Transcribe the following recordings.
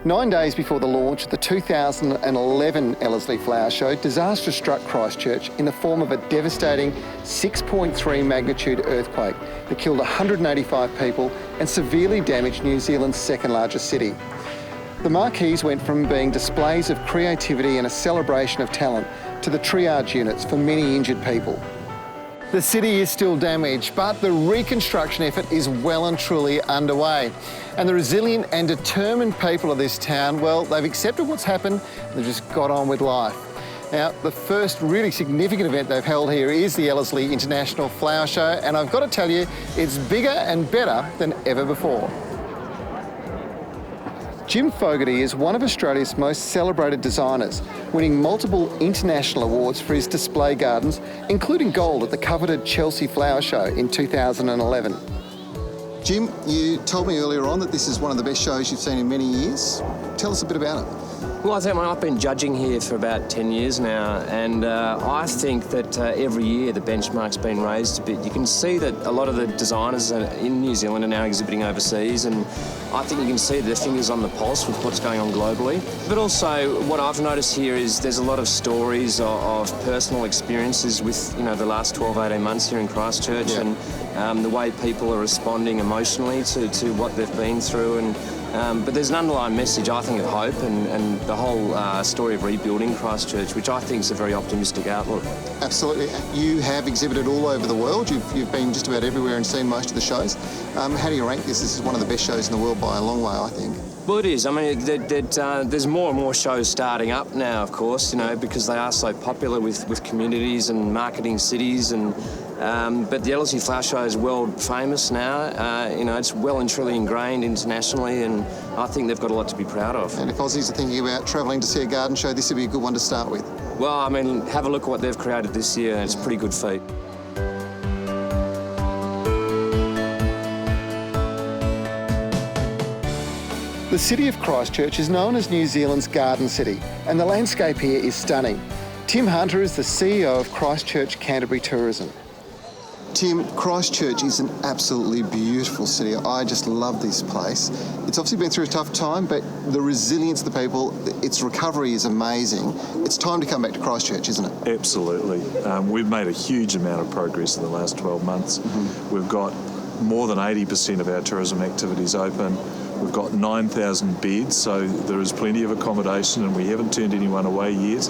9 days before the launch of the 2011 Ellerslie Flower Show, disaster struck Christchurch in the form of a devastating 6.3 magnitude earthquake that killed 185 people and severely damaged New Zealand's second largest city. The marquees went from being displays of creativity and a celebration of talent to the triage units for many injured people. The city is still damaged, but the reconstruction effort is well and truly underway. And the resilient and determined people of this town, well, they've accepted what's happened and they've just got on with life. Now, the first really significant event they've held here is the Ellerslie International Flower Show, and I've got to tell you, it's bigger and better than ever before. Jim Fogarty is one of Australia's most celebrated designers, winning multiple international awards for his display gardens, including gold at the coveted Chelsea Flower Show in 2011. Jim, you told me earlier on that this is one of the best shows you've seen in many years. Tell us a bit about it. Well, I've been judging here for about 10 years now, and I think that every year the benchmark's been raised a bit. You can see that a lot of the designers in New Zealand are now exhibiting overseas, and I think you can see their fingers on the pulse with what's going on globally. But also, what I've noticed here is there's a lot of stories of personal experiences with, the last 12, 18 months here in Christchurch, yeah. And the way people are responding emotionally to what they've been through. But there's an underlying message, I think, of hope and the whole story of rebuilding Christchurch, which I think is a very optimistic outlook. Absolutely. You have exhibited all over the world. You've been just about everywhere and seen most of the shows. How do you rank this? This is one of the best shows in the world by a long way, I think. Well, it is. I mean, there's more and more shows starting up now, of course, because they are so popular with communities and marketing cities. But the Ellerslie Flower Show is world famous now. It's well and truly ingrained internationally, and I think they've got a lot to be proud of. And if Aussies are thinking about travelling to see a garden show, this would be a good one to start with. Well, I mean, have a look at what they've created this year. It's a pretty good feat. The city of Christchurch is known as New Zealand's Garden City, and the landscape here is stunning. Tim Hunter is the CEO of Christchurch Canterbury Tourism. Tim, Christchurch is an absolutely beautiful city. I just love this place. It's obviously been through a tough time, but the resilience of the people, its recovery is amazing. It's time to come back to Christchurch, isn't it? Absolutely. We've made a huge amount of progress in the last 12 months. Mm-hmm. We've got more than 80% of our tourism activities open. We've got 9,000 beds, so there is plenty of accommodation and we haven't turned anyone away yet.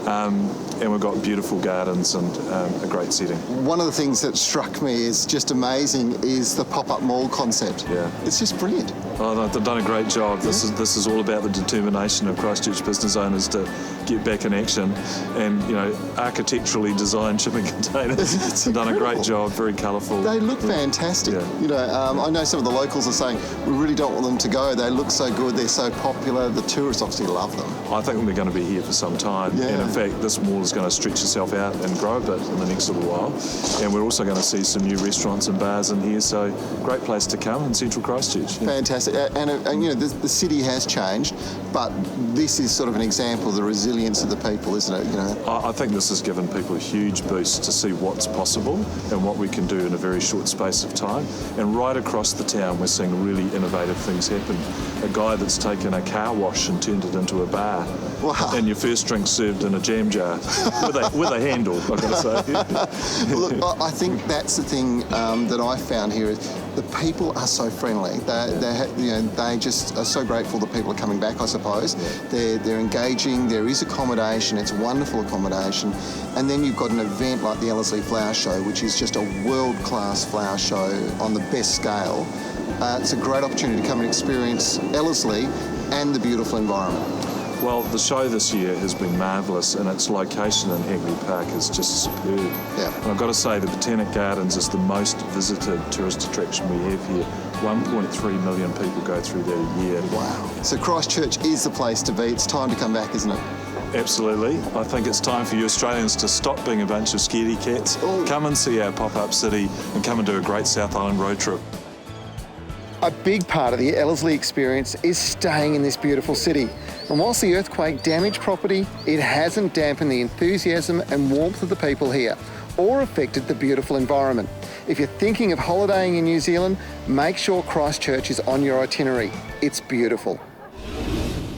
And we've got beautiful gardens and a great setting. One of the things that struck me is just amazing is the pop-up mall concept. Yeah. It's just brilliant. Oh, they've done a great job. Yeah. This is all about the determination of Christchurch business owners to get back in action and, architecturally designed shipping containers. They've done a great job, very colourful. They look fantastic. Yeah. I know some of the locals are saying, we really don't want them to go. They look so good, they're so popular. The tourists obviously love them. I think they're going to be here for some time. Yeah. And in fact, this mall is going to stretch itself out and grow a bit in the next little while. And we're also going to see some new restaurants and bars in here, so great place to come in central Christchurch. Yeah. Fantastic. And the city has changed, but this is sort of an example of the resilience of the people, isn't it? I think this has given people a huge boost to see what's possible and what we can do in a very short space of time. And right across the town, we're seeing really innovative things happen. A guy that's taken a car wash and turned it into a bar. Wow. And your first drink served in a jam jar with a handle, I've got to say. Well, look, I think that's the thing that I found here is the people are so friendly. They just are so grateful that people are coming back, I suppose. Yeah. They're engaging, there is accommodation, it's wonderful accommodation. And then you've got an event like the Ellerslie Flower Show, which is just a world-class flower show on the best scale. It's a great opportunity to come and experience Ellerslie and the beautiful environment. Well, the show this year has been marvellous and its location in Hagley Park is just superb. Yeah. And I've got to say the Botanic Gardens is the most visited tourist attraction we have here. 1.3 million people go through that a year. Wow. So Christchurch is the place to be. It's time to come back, isn't it? Absolutely. I think it's time for you Australians to stop being a bunch of scaredy cats. Ooh. Come and see our pop-up city and come and do a great South Island road trip. A big part of the Ellerslie experience is staying in this beautiful city. And whilst the earthquake damaged property, it hasn't dampened the enthusiasm and warmth of the people here or affected the beautiful environment. If you're thinking of holidaying in New Zealand, make sure Christchurch is on your itinerary. It's beautiful.